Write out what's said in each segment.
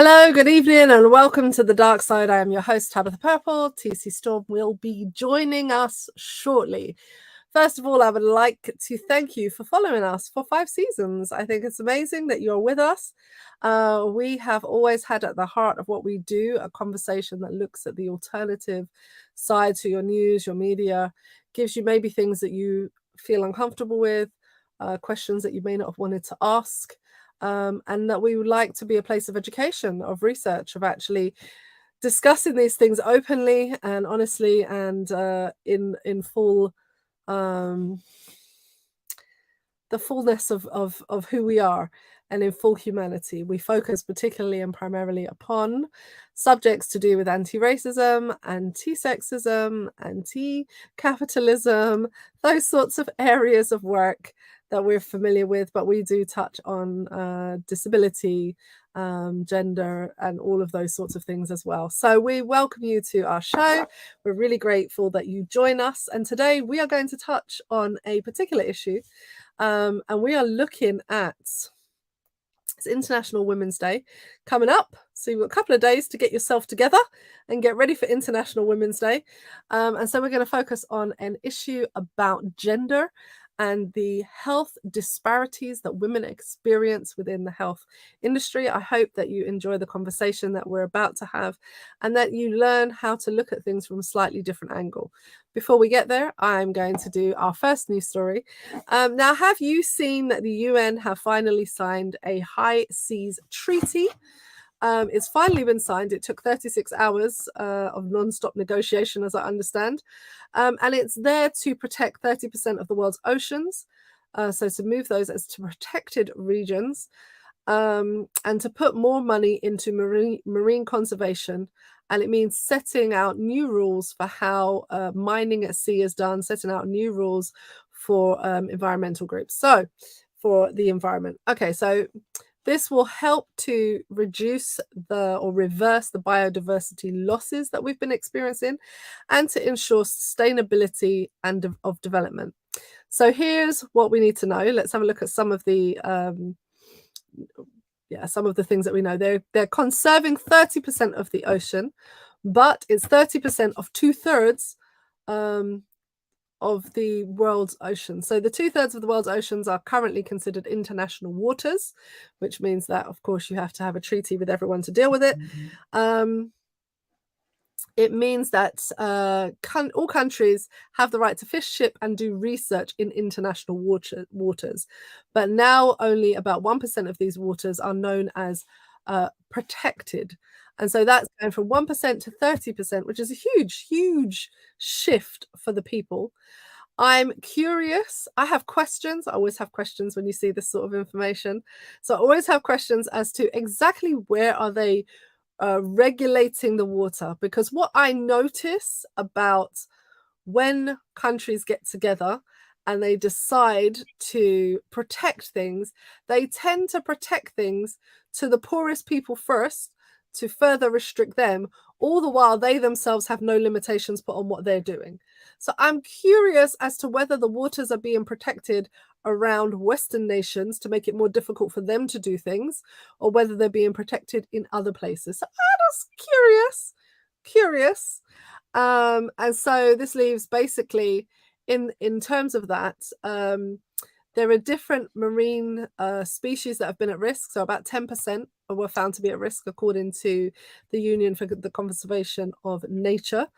Hello, good evening, and welcome to the Darkside. I am your host, Tabitha Purple. TC Storm will be joining us shortly. First of all, I would like to thank you for following us for 5 seasons. I think it's amazing that you're with us. We have always had at the heart of what we do a conversation that looks at the alternative side to your news, your media, gives you maybe things that you feel uncomfortable with, questions that you may not have wanted to ask. And that we would like to be a place of education, of research, of actually discussing these things openly and honestly and in full the fullness of who we are and in full humanity. We focus particularly and primarily upon subjects to do with anti-racism, anti-sexism, anti-capitalism, those sorts of areas of work that we're familiar with, but we do touch on disability, gender, and all of those sorts of things as well. So we welcome you to our show. We're really grateful that you join us. And today we are going to touch on a particular issue. And we are looking at it's International Women's Day coming up. So you've got a couple of days to get yourself together and get ready for International Women's Day. And so we're going to focus on an issue about gender and the health disparities that women experience within the health industry. I hope that you enjoy the conversation that we're about to have and that you learn how to look at things from a slightly different angle. Before we get there, I'm going to do our first news story. Now, have you seen that the UN have finally signed a High Seas Treaty? It's finally been signed. It took 36 hours of non-stop negotiation, as I understand. And it's there to protect 30% of the world's oceans. So to move those as to protected regions and to put more money into marine conservation. And it means setting out new rules for how mining at sea is done, setting out new rules for environmental groups. So for the environment. Okay, so this will help to reduce or reverse the biodiversity losses that we've been experiencing and to ensure sustainability and of development. So here's what we need to know. Let's have a look at some of the things that we know. They're conserving 30% of the ocean, but it's 30% of 2/3 of the world's oceans. So the 2/3 of the world's oceans are currently considered international waters, which means that, of course, you have to have a treaty with everyone to deal with it. It means that all countries have the right to fish, ship, and do research in international waters. But now only about 1% of these waters are known as protected. And so that's going from 1% to 30%, which is a huge, huge shift for the people. I'm curious. I have questions. I always have questions when you see this sort of information. So I always have questions as to exactly where are they regulating the water, because what I notice about when countries get together and they decide to protect things, they tend to protect things to the poorest people first to further restrict them, all the while they themselves have no limitations put on what they're doing. So I'm curious as to whether the waters are being protected around Western nations to make it more difficult for them to do things, or whether they're being protected in other places. So I'm just curious. And so this leaves basically in terms of that, there are different marine species that have been at risk. So about 10% were found to be at risk, according to the Union for the Conservation of Nature.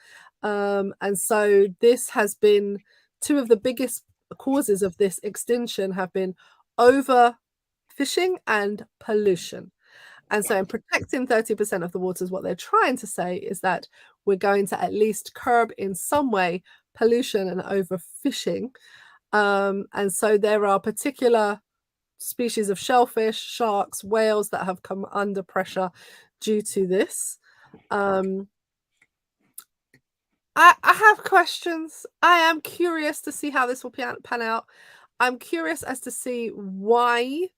And so this has been two of the biggest causes of this extinction have been overfishing and pollution. And so in protecting 30% of the waters, what they're trying to say is that we're going to at least curb in some way pollution and overfishing. And so there are particular species of shellfish, sharks, whales that have come under pressure due to this. I have questions. I am curious to see how this will pan out. I'm curious as to see why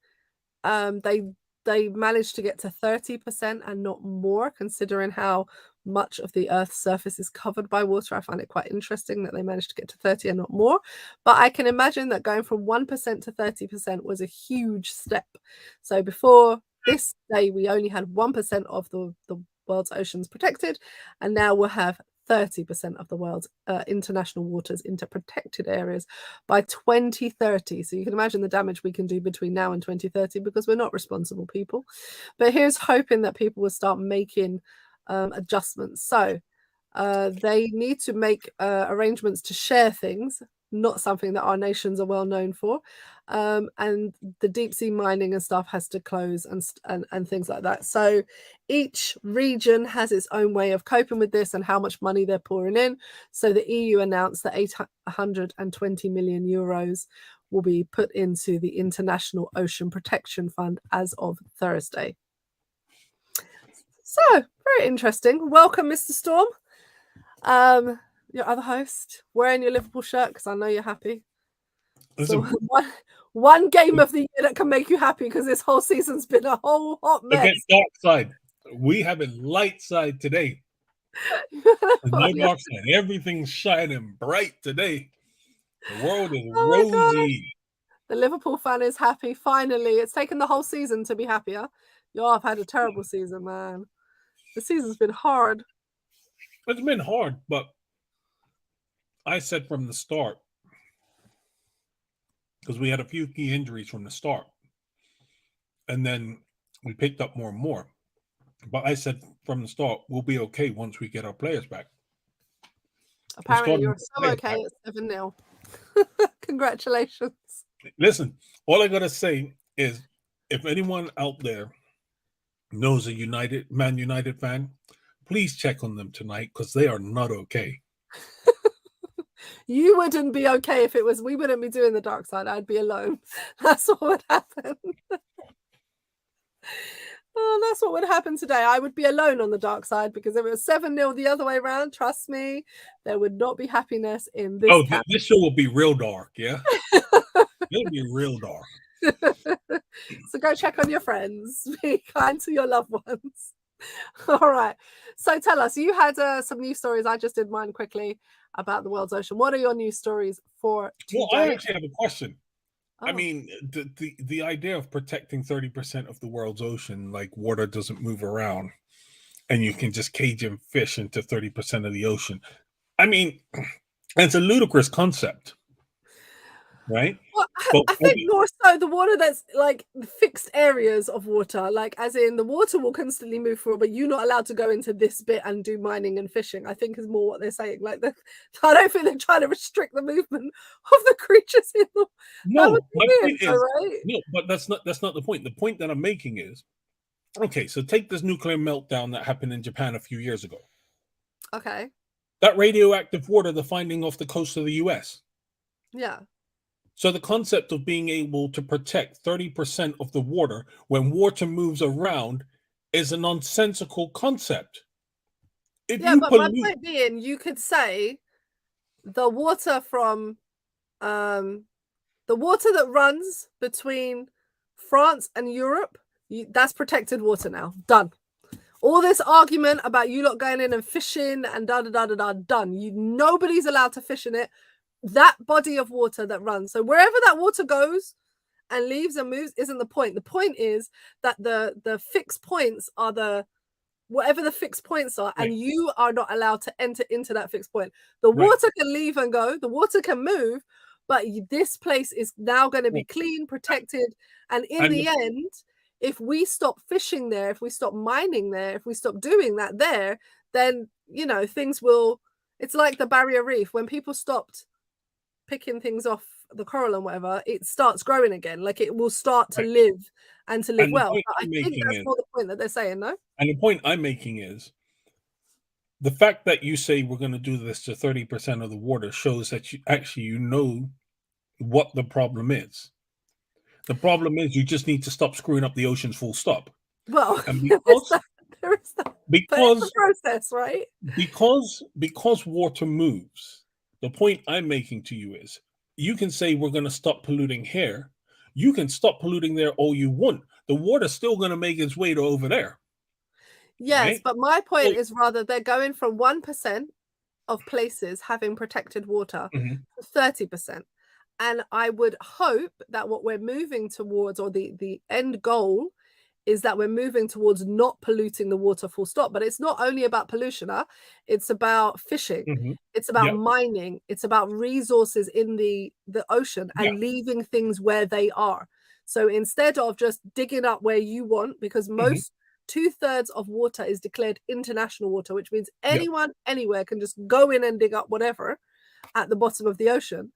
they managed to get to 30% and not more, considering how much of the Earth's surface is covered by water. I find it quite interesting that they managed to get to 30 and not more. But I can imagine that going from 1% to 30% was a huge step. So before this day we only had 1% of the world's oceans protected, and now we'll have 30% of the world's international waters into protected areas by 2030. So you can imagine the damage we can do between now and 2030 because we're not responsible people. But here's hoping that people will start making adjustments. So they need to make arrangements to share things, not something that our nations are well known for. And the deep sea mining and stuff has to close and things like that. So each region has its own way of coping with this and how much money they're pouring in. So the EU announced that 820 million euros will be put into the International Ocean Protection Fund as of Thursday. So very interesting. Welcome, Mr. Storm. Your other host, wearing your Liverpool shirt because I know you're happy. So one game of the year that can make you happy because this whole season's been a whole hot mess. Against Darkside. We have a light side today. No dark side. Everything's shining bright today. The world is rosy. The Liverpool fan is happy. Finally, it's taken the whole season to be happier. Y'all have had a terrible season, man. The season's been hard. It's been hard, but I said from the start, because we had a few key injuries from the start, and then we picked up more and more. But I said from the start, we'll be okay once we get our players back. Apparently, you're so okay at 7-0. Congratulations. Listen, all I got to say is if anyone out there knows a Man United fan, please check on them tonight because they are not okay. You wouldn't be okay if it was, we wouldn't be doing the dark side. I'd be alone. That's what would happen. Oh, that's what would happen today. I would be alone on the dark side because if it was 7-0 the other way around, trust me, there would not be happiness in this. Oh, this show will be real dark, yeah? It'll be real dark. So go check on your friends. Be kind to your loved ones. All right. So tell us, you had some news stories. I just did mine quickly about the world's ocean. What are your news stories for today? Well, I actually have a question. Oh. I mean, the idea of protecting 30% of the world's ocean, like water doesn't move around and you can just cage in fish into 30% of the ocean. I mean, it's a ludicrous concept. Right? Well, I think more so the water that's like fixed areas of water, like as in the water will constantly move forward, but you're not allowed to go into this bit and do mining and fishing. I think is more what they're saying. Like I don't think they're trying to restrict the movement of the creatures in the. No, my point is, right? No, but that's not the point. The point that I'm making is, okay, so take this nuclear meltdown that happened in Japan a few years ago. Okay. That radioactive water, the finding off the coast of the US. Yeah. So the concept of being able to protect 30% of the water when water moves around is a nonsensical concept. But my point being, you could say the water from the water that runs between France and Europe, that's protected water now. Done. All this argument about you lot going in and fishing and done. Nobody's allowed to fish in it. That body of water that runs. So wherever that water goes and leaves and moves isn't the point. The point is that the fixed points are whatever the fixed points are, and you are not allowed to enter into that fixed point. The water can leave and go, the water can move, but this place is now going to be clean, protected, and in the end, if we stop fishing there, if we stop mining there, if we stop doing that there, then things will. It's like the barrier reef. When people stopped picking things off the coral and whatever, it starts growing again. Like it will start to live and to live well. I think that's more the point that they're saying, no? And the point I'm making is the fact that you say we're going to do this to 30% of the water shows that you know what the problem is. The problem is you just need to stop screwing up the oceans full stop. Well, and there is that. Because it's a process, right? Because water moves. The point I'm making to you is you can say we're going to stop polluting here. You can stop polluting there all you want. The water's still going to make its way to over there. Yes, right? But my point is rather they're going from 1% of places having protected water to 30%. And I would hope that what we're moving towards, or the end goal, is that we're moving towards not polluting the water full stop. But it's not only about pollution, it's about fishing, it's about mining, it's about resources in the ocean and leaving things where they are. So instead of just digging up where you want, because most 2/3 of water is declared international water, which means anyone anywhere can just go in and dig up whatever at the bottom of the ocean.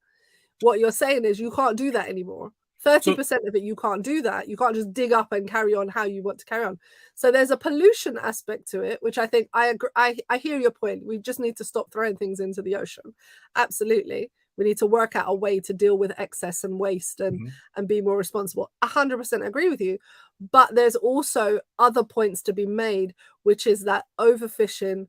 What you're saying is you can't do that anymore. 30% of it, you can't do that. You can't just dig up and carry on how you want to carry on. So there's a pollution aspect to it, which I think I agree. I hear your point. We just need to stop throwing things into the ocean. Absolutely. We need to work out a way to deal with excess and waste and be more responsible. 100% agree with you. But there's also other points to be made, which is that overfishing,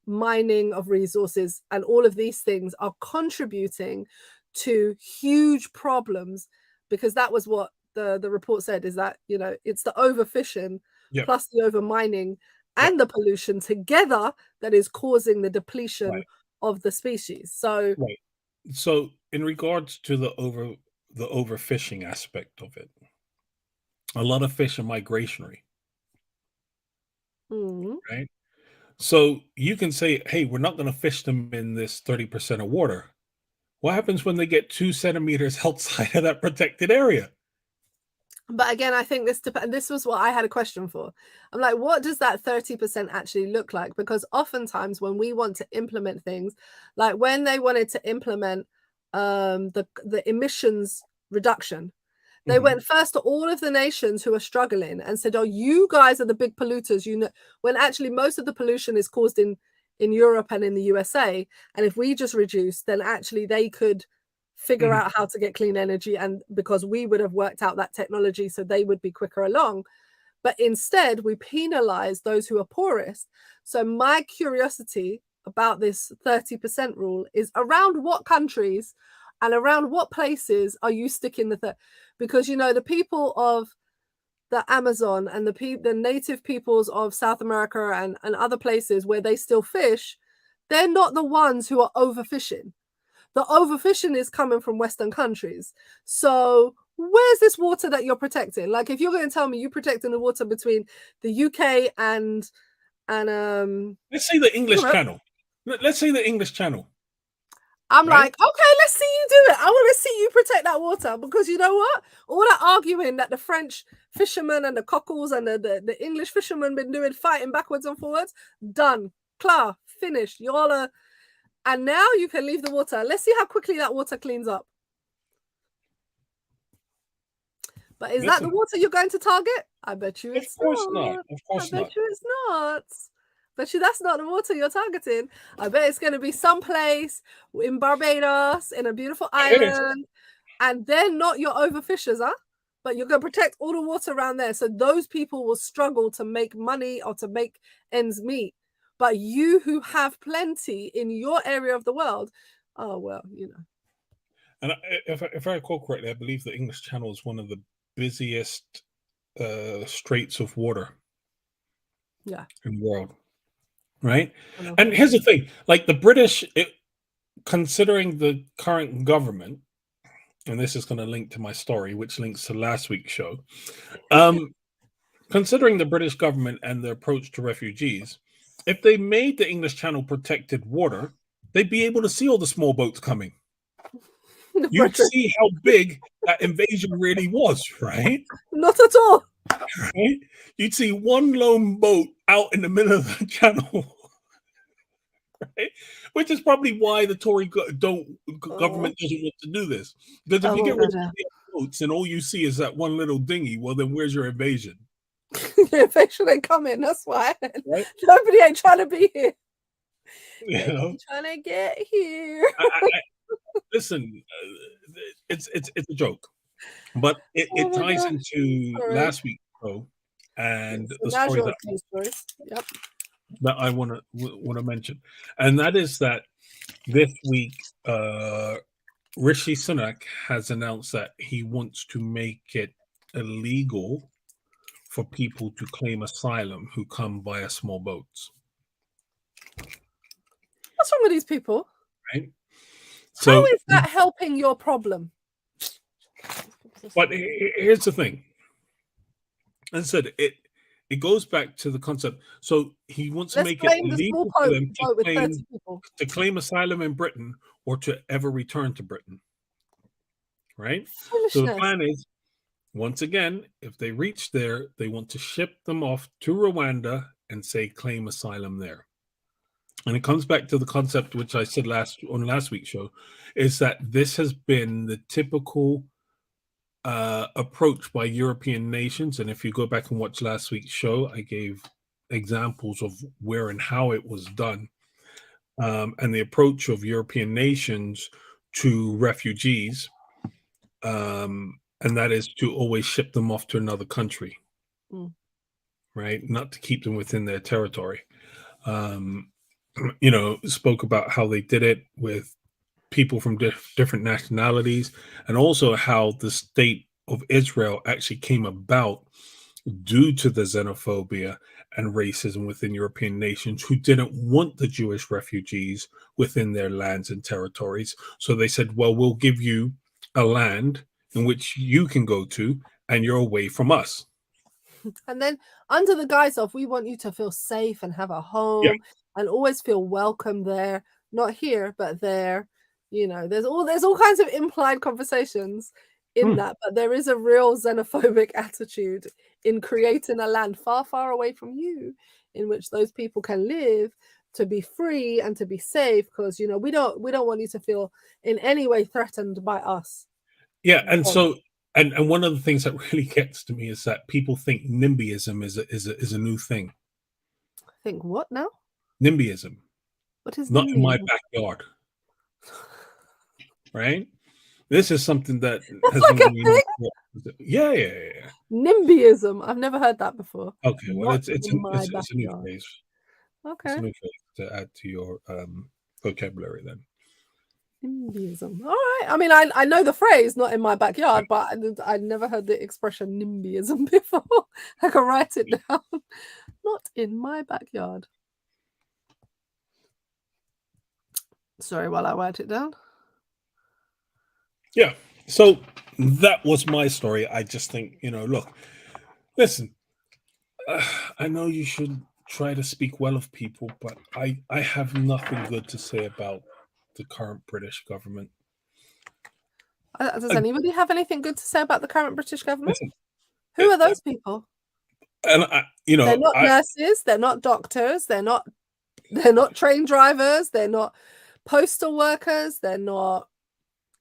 mining of resources, and all of these things are contributing to huge problems, because that was what the report said, is that, you know, it's the overfishing plus the overmining and the pollution together that is causing the depletion of the species. So so in regards to the overfishing aspect of it, a lot of fish are migratory, right? So you can say, hey, we're not going to fish them in this 30% of water. What happens when they get 2 centimeters outside of that protected area? But again, I think this was what I had a question for. I'm like, what does that 30% actually look like? Because oftentimes when we want to implement things, like when they wanted to implement the emissions reduction, they went first to all of the nations who are struggling and said, oh, you guys are the big polluters, you know, when actually most of the pollution is caused in Europe and in the USA. And if we just reduce, then actually they could figure out how to get clean energy, and because we would have worked out that technology, so they would be quicker along. But instead we penalize those who are poorest. So my curiosity about this 30% rule is around what countries and around what places are you sticking because, you know, the people of the Amazon and the native peoples of South America and other places where they still fish, they're not the ones who are overfishing. The overfishing is coming from Western countries. So where's this water that you're protecting? Like, if you're going to tell me you're protecting the water between the UK and let's say the English Channel. Let's say the English Channel. I'm like, okay, let's see you do it. I want to see you protect that water, because you know what? All that arguing that the French fishermen and the cockles and the English fishermen been doing, fighting backwards and forwards, done, klar, finished. Y'all are, and now you can leave the water. Let's see how quickly that water cleans up. But is that the water you're going to target? I bet you it's not. Of course not. I bet you it's not. Bet you that's not the water you're targeting. I bet it's going to be someplace in Barbados, in a beautiful island, and they're not your overfishers, but you're going to protect all the water around there. So those people will struggle to make money or to make ends meet. But you who have plenty in your area of the world, oh, well, you know. And if I recall correctly, I believe the English Channel is one of the busiest straits of water in the world. Right? And here's the thing, like the British, considering the current government, and this is going to link to my story, which links to last week's show, considering the British government and their approach to refugees, if they made the English Channel protected water, they'd be able to see all the small boats coming. You'd see how big that invasion really was, right? Not at all. Right? You'd see one lone boat out in the middle of the channel, right? Which is probably why the Tory government doesn't want to do this. Because if you get rid of the boats and all you see is that one little dinghy, well, then where's your invasion? The invasion ain't coming. That's why. Right? Nobody ain't trying to be here. You know? Trying to get here. Listen, it's a joke. But it ties into last week's show and the story that I want to mention, and that is that this week Rishi Sunak has announced that he wants to make it illegal for people to claim asylum who come via small boats. What's wrong with these people? Right. So, how is that helping your problem? But here's the thing. As I said, it goes back to the concept. So he wants to Let's make it blame the small illegal for them boat with 30 people. to claim asylum in Britain or to ever return to Britain. Right? So the Foolishness. plan is, once again, if they reach there, they want to ship them off to Rwanda and say claim asylum there. And it comes back to the concept which I said last week's show, is that this has been the typical approach by European nations. And if you go back and watch last week's show, I gave examples of where and how it was done, and the approach of European nations to refugees, and that is to always ship them off to another country, right? Not to keep them within their territory. Spoke about how they did it with people from different nationalities, and also how the state of Israel actually came about due to the xenophobia and racism within European nations who didn't want the Jewish refugees within their lands and territories. So they said, well, we'll give you a land in which you can go to, and you're away from us. And then under the guise of, we want you to feel safe and have a home and always feel welcome there, not here, but there. There's all kinds of implied conversations in that, but there is a real xenophobic attitude in creating a land far, far away from you, in which those people can live, to be free and to be safe, because we don't want you to feel in any way threatened by us. Yeah, and so and one of the things that really gets to me is that people think NIMBYism is a new thing. Think what now? NIMBYism. What is not NIMBYism? in my backyard? Right? This is something that That's has like been a thing? Yeah. NIMBYism. I've never heard that before. Okay, well, Not it's in my a new backyard. phrase. Okay. It's a new phrase to add to your vocabulary then. NIMBYism. All right. I mean, I know the phrase "not in my backyard," but I never heard the expression NIMBYism before. I can write it down. Not in my backyard. Sorry, while I write it down. Yeah. So that was my story. I just think, look, listen, I know you should try to speak well of people, but I have nothing good to say about the current British government. Does anybody have anything good to say about the current British government? Listen, who are those people? And they're not nurses, they're not doctors, they're not train drivers, they're not postal workers, they're not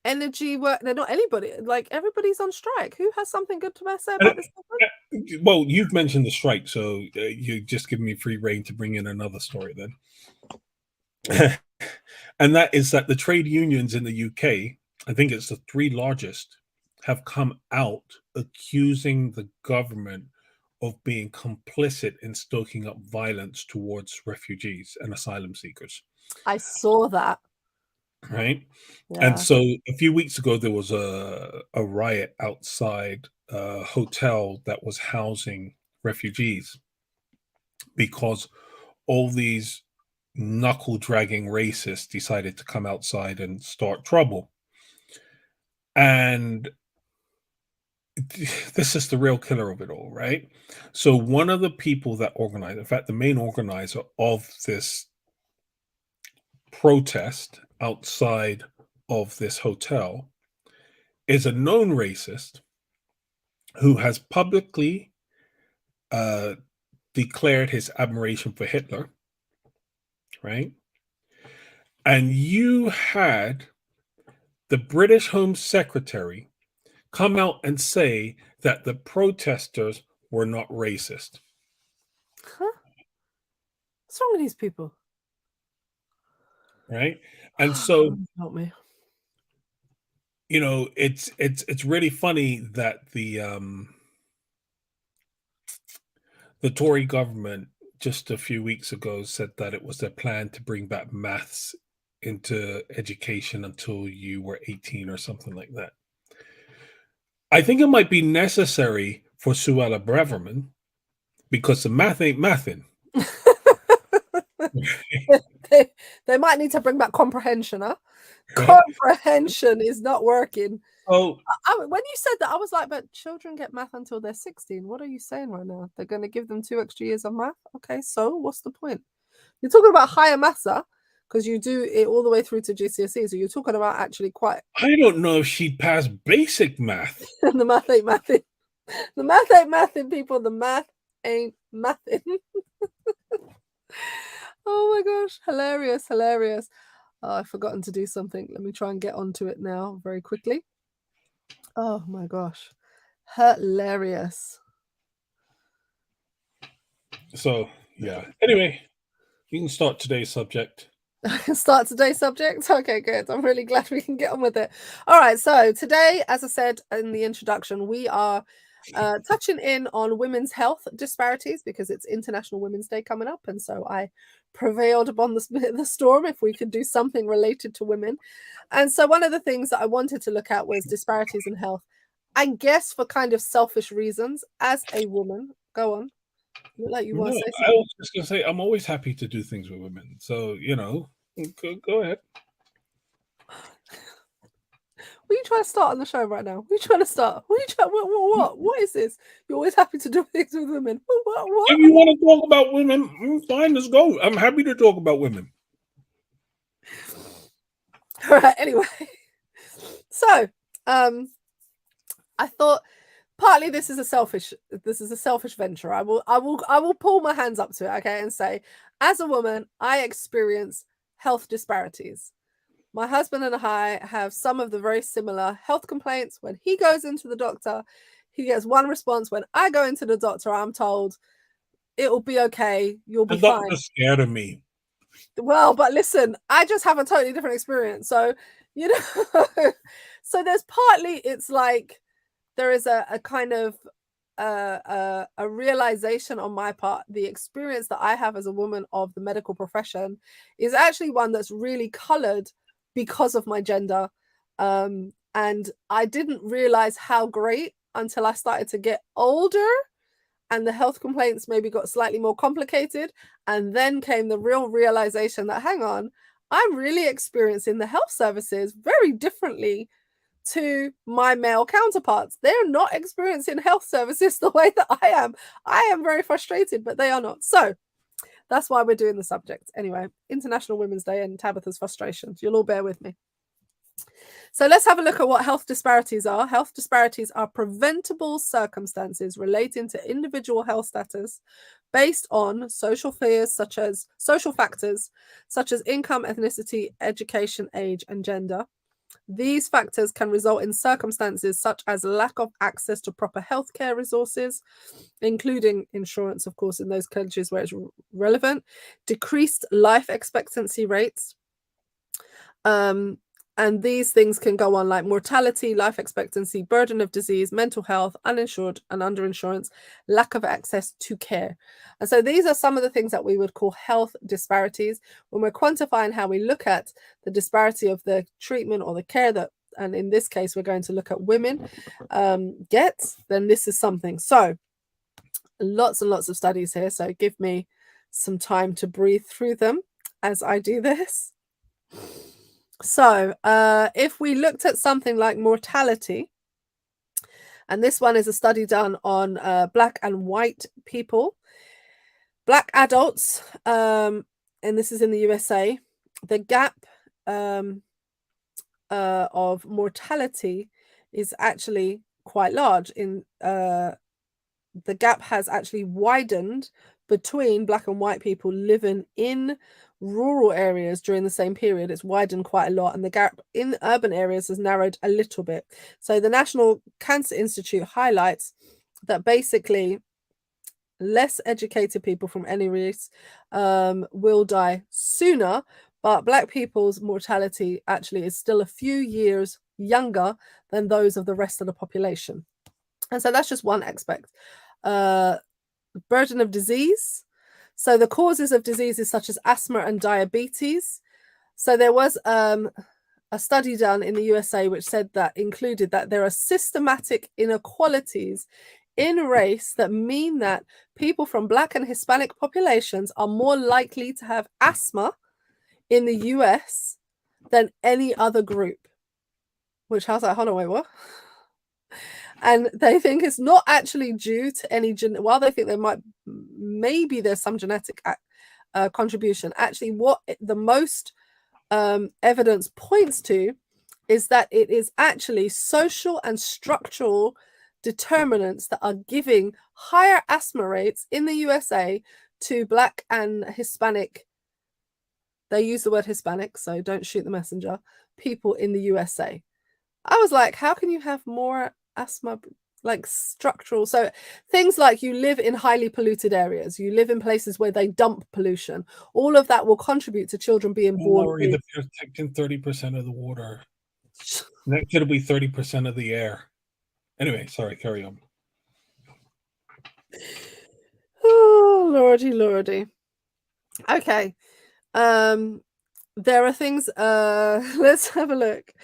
energy work, they're not anybody. Like, everybody's on strike. Who has something good to say about this government? Well, you've mentioned the strike, so you just give me free rein to bring in another story then. And that is that the trade unions in the UK, I think it's the 3 largest, have come out accusing the government of being complicit in stoking up violence towards refugees and asylum seekers. I saw that. Right? Yeah. And so a few weeks ago, there was a riot outside a hotel that was housing refugees because all these knuckle-dragging racists decided to come outside and start trouble. And this is the real killer of it all, right? So one of the people that organized, in fact, the main organizer of this protest outside of this hotel, is a known racist who has publicly declared his admiration for Hitler, right? And you had the British Home Secretary come out and say that the protesters were not racist. Huh? What's wrong with these people? Right? And so, help me. It's really funny that the Tory government just a few weeks ago said that it was their plan to bring back maths into education until you were 18 or something like that. I think it might be necessary for Suella Braverman because the math ain't mathing. they might need to bring back comprehension, huh? Comprehension is not working. So when you said that, I was like, but children get math until they're 16. What are you saying right now? They're going to give them 2 extra years of math? Okay, so what's the point? You're talking about higher maths, because you do it all the way through to GCSE. So you're talking about actually quite. I don't know if she'd pass basic math. The math ain't mathing. The math ain't mathing, people. The math ain't mathing. Oh my gosh, hilarious, hilarious. Oh, I've forgotten to do something. Let me try and get onto it now very quickly. Oh my gosh, hilarious. So yeah. Anyway, you can start today's subject. I can start today's subject. Okay, good. I'm really glad we can get on with it. All right. So today, as I said in the introduction, we are touching in on women's health disparities because it's International Women's Day coming up. And so I prevailed upon the storm if we could do something related to women. And so one of the things that I wanted to look at was disparities in health, I guess for kind of selfish reasons as a woman. Go on. You look like you want to say I something. was just gonna say I'm always happy to do things with women. So go ahead. What are you trying to start on the show right now? What are you trying to start? What are you trying? What is this? You're always happy to do things with women. What? If you want to talk about women, fine, let's go. I'm happy to talk about women. All right. Anyway, so I thought partly this is a selfish venture. I will pull my hands up to it, okay, and say, as a woman, I experience health disparities. My husband and I have some of the very similar health complaints. When he goes into the doctor, he gets one response. When I go into the doctor, I'm told it'll be okay. You'll be The fine. doctor's scared of me. Well, but listen, I just have a totally different experience. So, so there's partly, it's like there is a kind of a realization on my part. The experience that I have as a woman of the medical profession is actually one that's really colored because of my gender. And I didn't realize how great until I started to get older and the health complaints maybe got slightly more complicated. And then came the real realization that, hang on, I'm really experiencing the health services very differently to my male counterparts. They're not experiencing health services the way that I am. I am very frustrated, but they are not. So that's why we're doing the subject. Anyway, International Women's Day and Tabitha's frustrations. You'll all bear with me. So let's have a look at what health disparities are. Health disparities are preventable circumstances relating to individual health status based on social factors such as income, ethnicity, education, age, and gender. These factors can result in circumstances such as lack of access to proper healthcare resources, including insurance, of course, in those countries where it's relevant, decreased life expectancy rates, and these things can go on like mortality, life expectancy, burden of disease, mental health, uninsured and underinsurance, lack of access to care. And so these are some of the things that we would call health disparities. When we're quantifying how we look at the disparity of the treatment or the care that, and in this case, we're going to look at women get, then this is something. So lots and lots of studies here. So give me some time to breathe through them as I do this. So if we looked at something like mortality, and this one is a study done on Black and white people, Black adults, and this is in the USA, the gap of mortality is actually quite large. The gap has actually widened between Black and white people living in rural areas during the same period. It's widened quite a lot, and the gap in urban areas has narrowed a little bit. So the National Cancer Institute highlights that basically less educated people from any race will die sooner, but Black people's mortality actually is still a few years younger than those of the rest of the population. And so that's just one aspect. Burden of disease. So the causes of diseases such as asthma and diabetes. So there was a study done in the USA which said that included that there are systematic inequalities in race that mean that people from Black and Hispanic populations are more likely to have asthma in the US than any other group. which I was like, hold on, wait, what? And they think it's not actually due to any while they think maybe there's some genetic contribution. Actually, what the most evidence points to is that it is actually social and structural determinants that are giving higher asthma rates in the USA to Black and Hispanic. They use the word Hispanic, so don't shoot the messenger. People in the USA. I was like, how can you have more asthma, like structural? So things like you live in highly polluted areas, you live in places where they dump pollution. All of that will contribute to children being born. Don't worry, they're protecting 30% of the water. Next, it'll be 30% of the air. Anyway, sorry, carry on. Oh, lordy, lordy. Okay. There are things, let's have a look.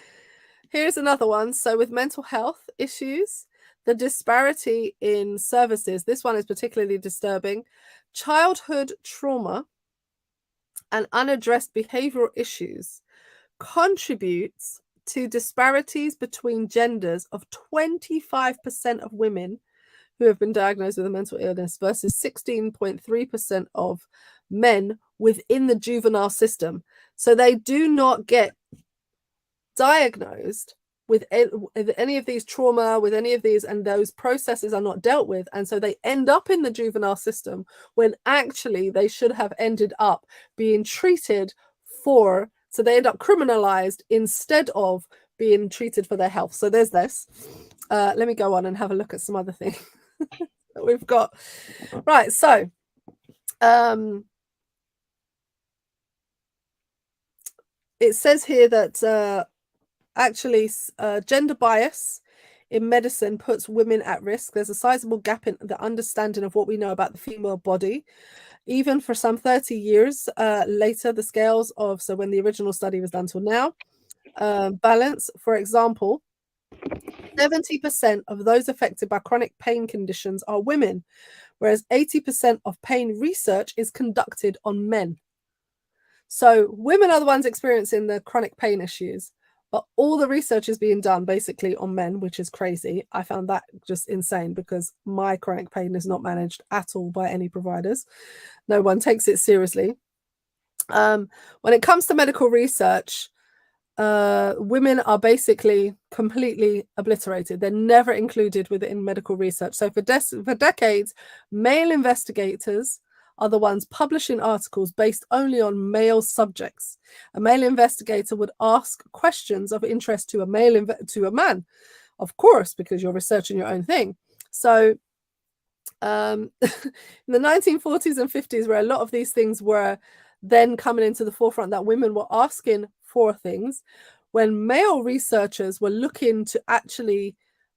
Here's another one. So with mental health issues, the disparity in services, this one is particularly disturbing. Childhood trauma and unaddressed behavioral issues contributes to disparities between genders of 25% of women who have been diagnosed with a mental illness versus 16.3% of men within the juvenile system. So they do not get diagnosed with any of these trauma, with any of these, and those processes are not dealt with. And so they end up in the juvenile system when actually they should have ended up being treated for, so they end up criminalized instead of being treated for their health. So there's this. Let me go on and have a look at some other things that we've got. Right, so it says here that actually gender bias in medicine puts women at risk. There's a sizable gap in the understanding of what we know about the female body. Even for some 30 years later, the scales of, so when the original study was done till now, balance, for example, 70% of those affected by chronic pain conditions are women, whereas 80% of pain research is conducted on men. So women are the ones experiencing the chronic pain issues, but all the research is being done basically on men, which is crazy. I found that just insane because my chronic pain is not managed at all by any providers. No one takes it seriously. When it comes to medical research, women are basically completely obliterated. They're never included within medical research. So for decades, male investigators are the ones publishing articles based only on male subjects. A male investigator would ask questions of interest to a man, of course, because you're researching your own thing. So in the 1940s and 50s, where a lot of these things were then coming into the forefront, that women were asking for things, when male researchers were looking to actually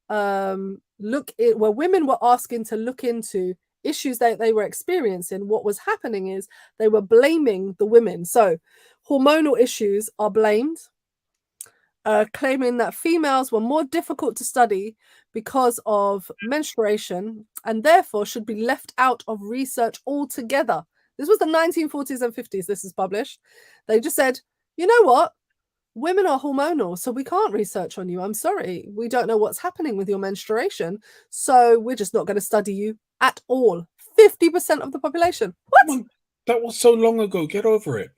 where women were asking to look into issues that they were experiencing, what was happening is they were blaming the women. So hormonal issues are blamed, claiming that females were more difficult to study because of menstruation and therefore should be left out of research altogether. This was the 1940s and 50s. This is published. They just said, you know what? Women are hormonal, so we can't research on you. I'm sorry. We don't know what's happening with your menstruation, so we're just not going to study you at all. 50% of the population. What? That was so long ago. Get over it.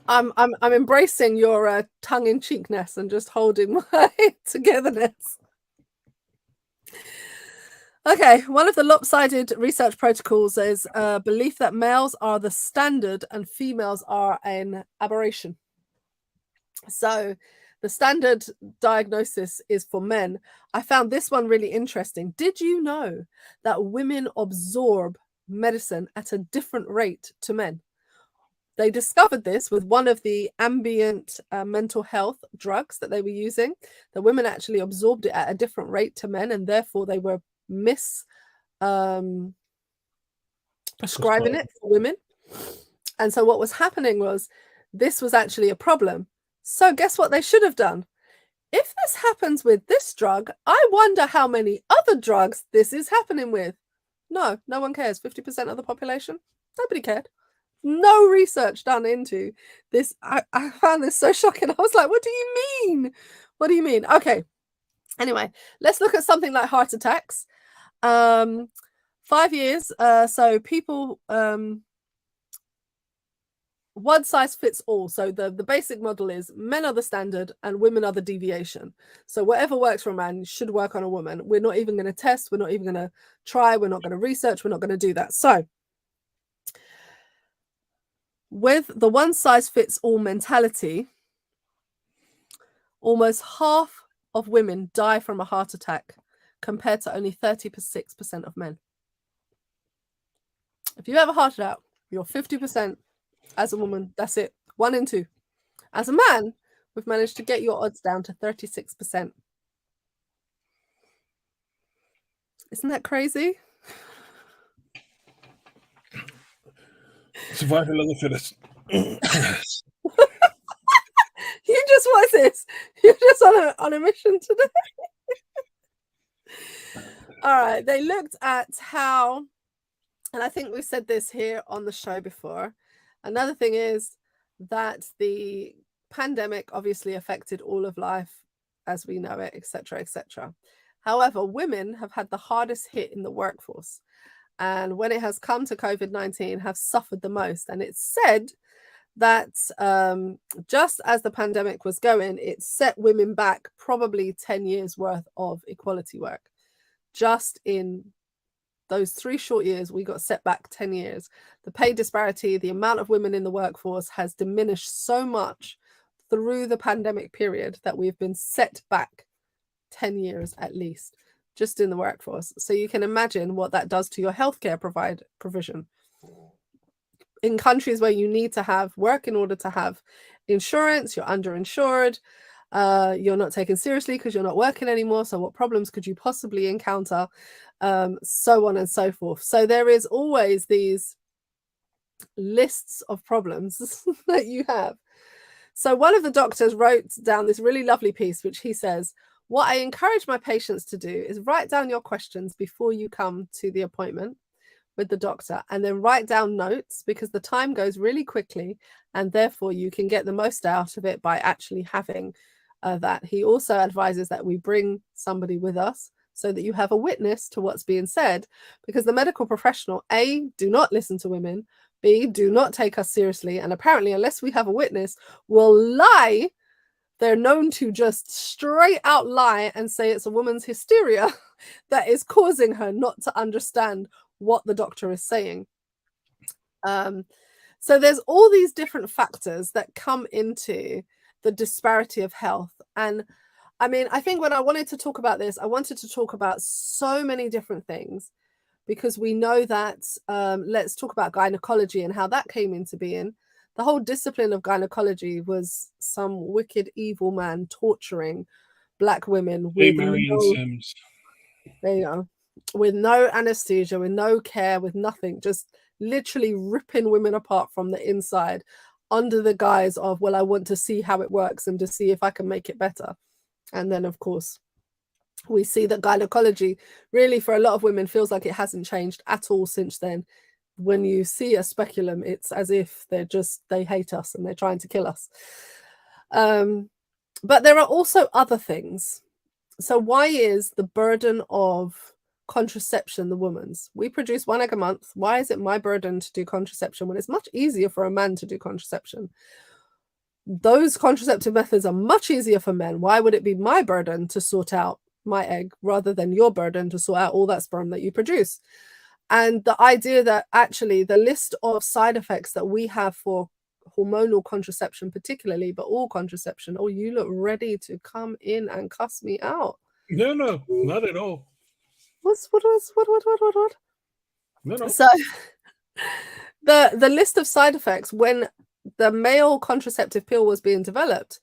I'm embracing your tongue-in-cheekness and just holding my togetherness. Okay, one of the lopsided research protocols is a belief that males are the standard and females are an aberration. So the standard diagnosis is for men. I found this one really interesting. Did you know that women absorb medicine at a different rate to men? They discovered this with one of the ambient mental health drugs that they were using. The women actually absorbed it at a different rate to men, and therefore they were prescribing it for women. And so what was happening was this was actually a problem. So guess what they should have done? If this happens with this drug, I wonder how many other drugs this is happening with. No, no one cares. 50% of the population, nobody cared. No research done into this. I found this so shocking. I was like, what do you mean? What do you mean? Okay. Anyway, let's look at something like heart attacks. 5 years. So people, one size fits all. So the basic model is men are the standard and women are the deviation. So whatever works for a man should work on a woman. We're not even going to test. We're not even going to try. We're not going to research. We're not going to do that. So with the one size fits all mentality, almost half of women die from a heart attack compared to only 36% of men. If you have a heart attack, you're 50%. As a woman, that's it. 1 in 2. As a man, we've managed to get your odds down to 36%. Isn't that crazy? Survival of the fittest. You just want this. You're just on a mission today. All right. They looked at how, and I think we said this here on the show before. Another thing is that the pandemic obviously affected all of life as we know it, etc., etc. However, women have had the hardest hit in the workforce. And when it has come to COVID-19, have suffered the most. And it's said that just as the pandemic was going, it set women back probably 10 years worth of equality work. Just in those 3 short years, we got set back 10 years. The pay disparity, the amount of women in the workforce has diminished so much through the pandemic period that we've been set back 10 years at least, just in the workforce. So you can imagine what that does to your healthcare provision. In countries where you need to have work in order to have insurance, you're underinsured, you're not taken seriously because you're not working anymore. So what problems could you possibly encounter? So on and so forth. So there is always these lists of problems that you have. So one of the doctors wrote down this really lovely piece, which he says, what I encourage my patients to do is write down your questions before you come to the appointment with the doctor, and then write down notes, because the time goes really quickly and therefore you can get the most out of it by actually having that. He also advises that we bring somebody with us so that you have a witness to what's being said, because the medical professional, A, do not listen to women, B, do not take us seriously, and apparently unless we have a witness, will lie. They're known to just straight out lie and say it's a woman's hysteria that is causing her not to understand what the doctor is saying. So there's all these different factors that come into the disparity of health. And I mean, I think when I wanted to talk about this, I wanted to talk about so many different things, because we know that, let's talk about gynecology and how that came into being. The whole discipline of gynecology was some wicked, evil man torturing Black women with Sims. There you go. With no anesthesia, with no care, with nothing, just literally ripping women apart from the inside under the guise of, well, I want to see how it works and to see if I can make it better. And then, of course, we see that gynecology really for a lot of women feels like it hasn't changed at all since then. When you see a speculum, it's as if they hate us and they're trying to kill us. But there are also other things. So why is the burden of contraception the woman's? We produce 1 egg a month. Why is it my burden to do contraception when it's much easier for a man to do contraception? Those contraceptive methods are much easier for men. Why would it be my burden to sort out my egg rather than your burden to sort out all that sperm that you produce? And the idea that actually the list of side effects that we have for hormonal contraception particularly, but all contraception, oh, you look ready to come in and cuss me out. No, not at all. What? No. So the list of side effects, when the male contraceptive pill was being developed,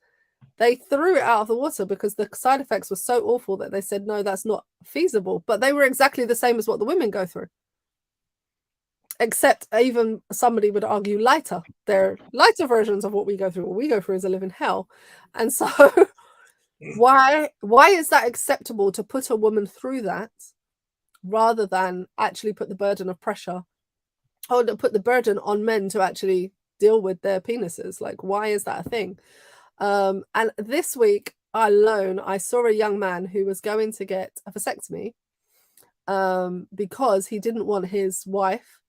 they threw it out of the water because the side effects were so awful that they said, no, that's not feasible. But they were exactly the same as what the women go through. Except even somebody would argue lighter. They're lighter versions of what we go through. What we go through is a living hell. And so why is that acceptable to put a woman through that rather than actually put the burden of pressure, or put the burden on men to actually deal with their penises. Like, why is that a thing? And this week alone, I saw a young man who was going to get a vasectomy because he didn't want his wife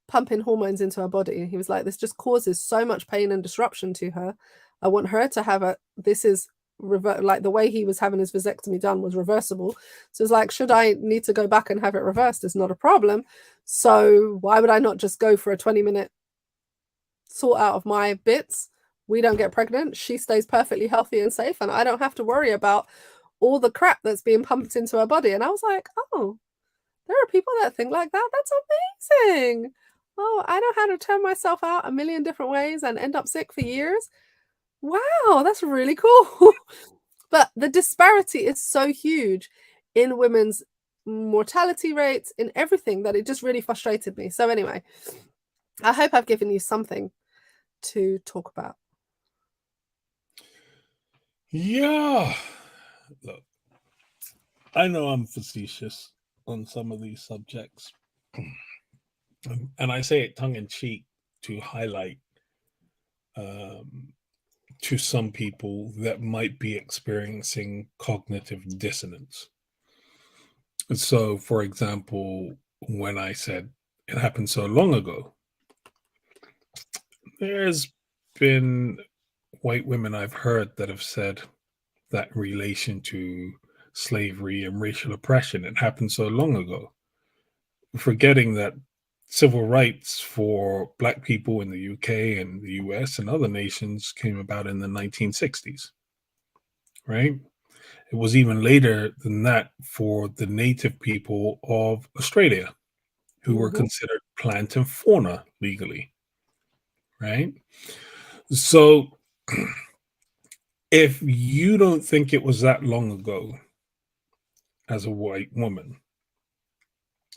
pumping hormones into her body. He was like, this just causes so much pain and disruption to her. I want her to have like the way he was having his vasectomy done was reversible. So it's like, should I need to go back and have it reversed? It's not a problem. So why would I not just go for a 20-minute sort out of my bits? We don't get pregnant. She stays perfectly healthy and safe, and I don't have to worry about all the crap that's being pumped into her body. And I was like, oh, there are people that think like that. That's amazing. Oh, I know how to turn myself out a million different ways and end up sick for years. Wow, that's really cool. But the disparity is so huge in women's mortality rates, in everything, that it just really frustrated me. So anyway, I hope I've given you something to talk about. Yeah. Look, I know I'm facetious on some of these subjects. And I say it tongue in cheek to highlight to some people that might be experiencing cognitive dissonance. So, for example, when I said it happened so long ago, there's been white women I've heard that have said that in relation to slavery and racial oppression, it happened so long ago, forgetting that civil rights for Black people in the UK and the US and other nations came about in the 1960s, right? It was even later than that for the native people of Australia, who were considered plant and fauna legally, right? So if you don't think it was that long ago as a white woman,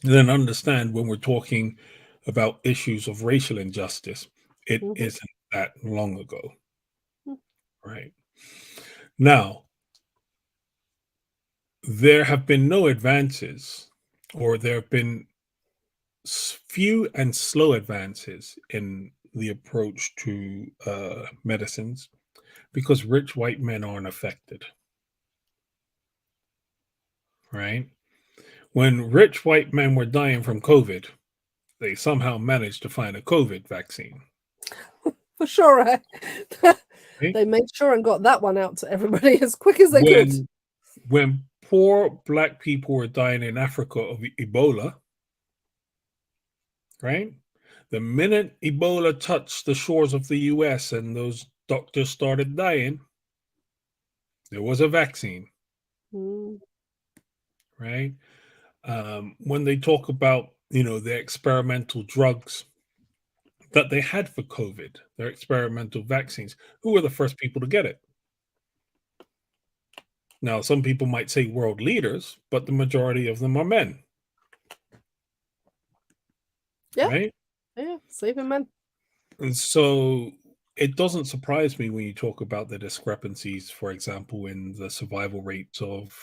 then understand when we're talking about issues of racial injustice, it isn't that long ago, right? Now, there have been no advances, or there have been few and slow advances in the approach to medicines because rich white men aren't affected, right? When rich white men were dying from COVID, they somehow managed to find a COVID vaccine. For sure, right? They made sure and got that one out to everybody as quick as they could. When poor Black people were dying in Africa of Ebola, right? The minute Ebola touched the shores of the US and those doctors started dying, there was a vaccine, right? When they talk about, the experimental drugs that they had for COVID, their experimental vaccines, who were the first people to get it? Now, some people might say world leaders, but the majority of them are men. Yeah. Right? Yeah, sleeping men. And so it doesn't surprise me when you talk about the discrepancies, for example, in the survival rates of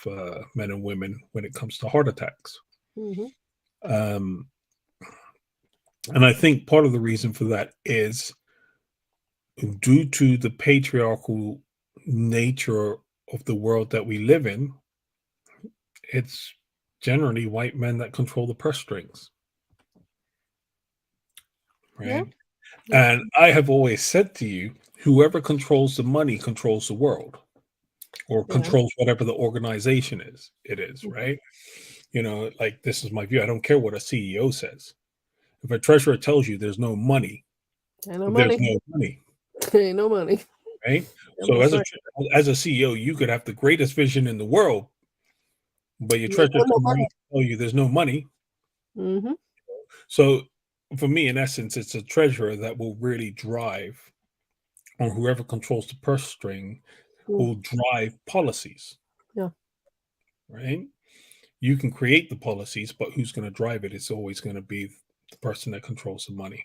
men and women when it comes to heart attacks. And I think part of the reason for that is due to the patriarchal nature of the world that we live in. It's generally white men that control the purse strings. Right? Yeah. And I have always said to you, whoever controls the money controls the world, or controls whatever the organization is. It is, right? Like, this is my view. I don't care what a CEO says. If a treasurer tells you there's no money, there's no money. Ain't no money. Right? So as a CEO, you could have the greatest vision in the world, but your treasurer comes tell you there's no money. So for me, in essence, it's a treasurer that will really drive, or whoever controls the purse string will drive policies. Yeah. Right? You can create the policies, but who's going to drive it? It's always going to be the person that controls the money.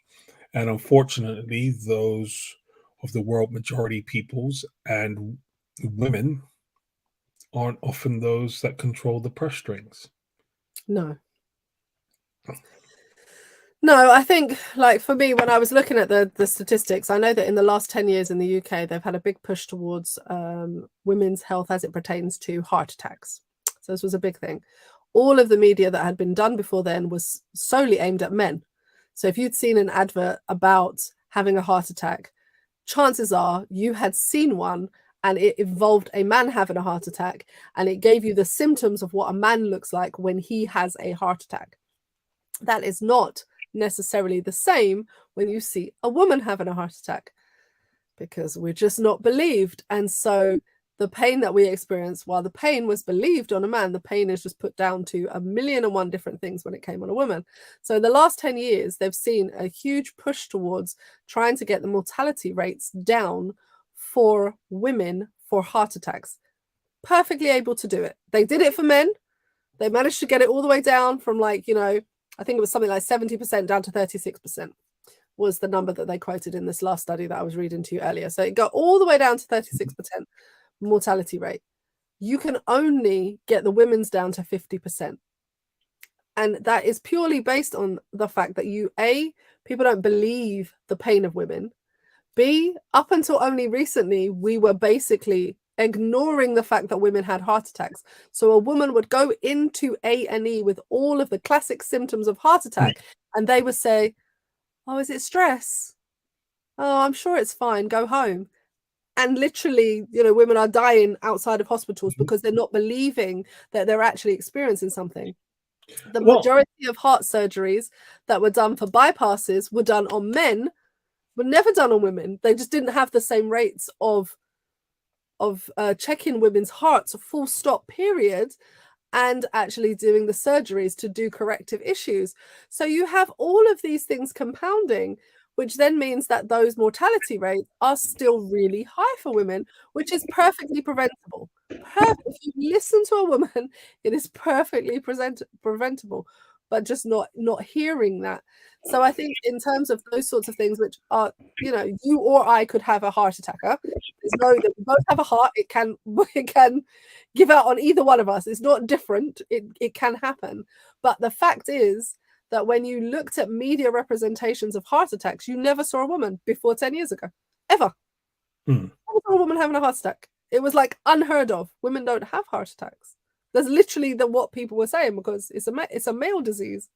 And unfortunately, those of the world majority peoples and women aren't often those that control the purse strings. No. No, I think, like, for me, when I was looking at the statistics, I know that in the last 10 years in the UK, they've had a big push towards women's health as it pertains to heart attacks. So this was a big thing. All of the media that had been done before then was solely aimed at men. So if you'd seen an advert about having a heart attack, chances are you had seen one and it involved a man having a heart attack, and it gave you the symptoms of what a man looks like when he has a heart attack. That is not necessarily the same when you see a woman having a heart attack, because we're just not believed. And so the pain that we experience, while the pain was believed on a man, the pain is just put down to 1,000,001 different things when it came on a woman. So in the last 10 years, they've seen a huge push towards trying to get the mortality rates down for women for heart attacks. Perfectly able to do it. They did it for men. They managed to get it all the way down from, like, you know, I think it was something like 70% down to 36% was the number that they quoted in this last study that I was reading to you earlier. So it got all the way down to 36% mortality rate. You can only get the women's down to 50%. And that is purely based on the fact that people don't believe the pain of women. B, up until only recently, we were basically ignoring the fact that women had heart attacks. So a woman would go into A&E with all of the classic symptoms of heart attack, and they would say, "Oh, is it stress? Oh, I'm sure it's fine. Go home." And literally, you know, women are dying outside of hospitals because they're not believing that they're actually experiencing something. The majority of heart surgeries that were done for bypasses were done on men, were never done on women. They just didn't have the same rates of checking women's hearts, full stop, period, and actually doing the surgeries to do corrective issues. So you have all of these things compounding, which then means that those mortality rates are still really high for women, which is perfectly preventable. If you listen to a woman, it is perfectly preventable, but just not hearing that. So I think in terms of those sorts of things, which are, you know, you or I could have a heart attack. There's no that we both have a heart. It can give out on either one of us. It's not different. It can happen. But the fact is that when you looked at media representations of heart attacks, you never saw a woman before 10 years ago, ever. Never saw a woman having a heart attack. It was like unheard of. Women don't have heart attacks. That's literally what people were saying, because it's a male disease.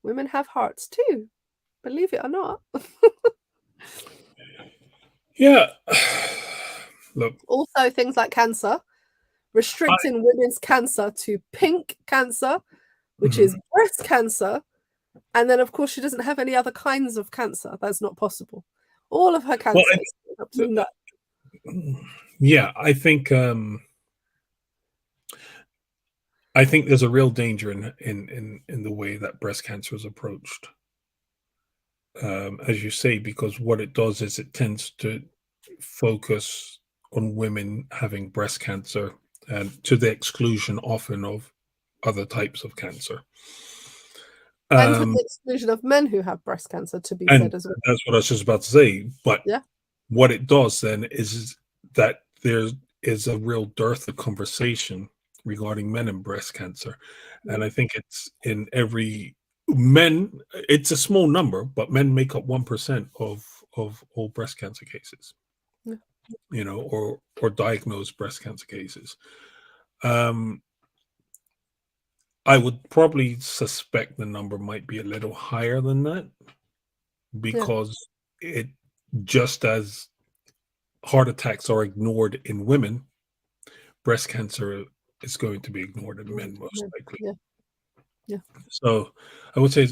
Women have hearts too, believe it or not. Yeah. Look. Also, things like cancer, restricting women's cancer to pink cancer, which is breast cancer. And then, of course, she doesn't have any other kinds of cancer. That's not possible. All of her cancer is up to that. Yeah, I think there's a real danger in the way that breast cancer is approached. As you say, because what it does is it tends to focus on women having breast cancer, and to the exclusion often of other types of cancer. And to the exclusion of men who have breast cancer, to be said as well. That's what I was just about to say. But yeah, what it does then is that there is a real dearth of conversation regarding men and breast cancer. And I think it's in every men, it's a small number, but men make up 1% of all breast cancer cases. You know, or diagnosed breast cancer cases. I would probably suspect the number might be a little higher than that, because it, just as heart attacks are ignored in women, breast cancer is going to be ignored in men most likely. Yeah. So I would say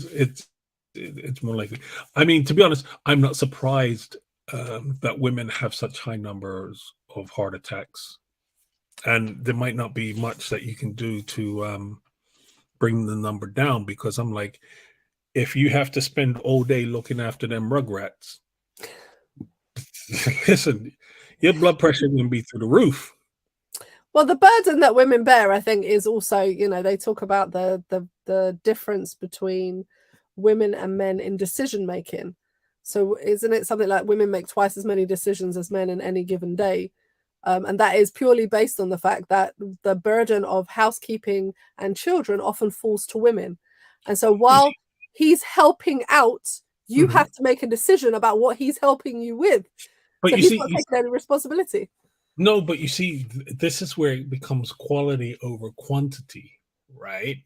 it's more likely. I mean, to be honest, I'm not surprised that women have such high numbers of heart attacks, and there might not be much that you can do to bring the number down, because I'm like, if you have to spend all day looking after them rugrats, listen, your blood pressure can be through the roof. Well, the burden that women bear, I think, is also, you know, they talk about the difference between women and men in decision making. So isn't it something like women make twice as many decisions as men in any given day? And that is purely based on the fact that the burden of housekeeping and children often falls to women. And so while he's helping out, you have to make a decision about what he's helping you with. But so you he's see, not taking any responsibility. No, but you see, this is where it becomes quality over quantity, right?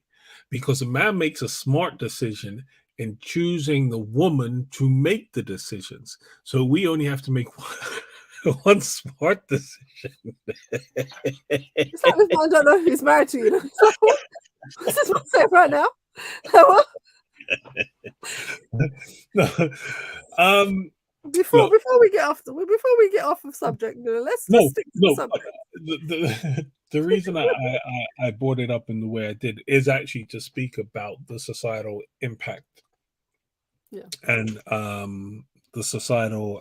Because a man makes a smart decision in choosing the woman to make the decisions. So we only have to make one smart decision. It's like this man don't know who he's married to, you know. So, what's this man saying right now? No, before we get off of subject, let's stick to the subject. The reason I brought it up in the way I did is actually to speak about the societal impact, and the societal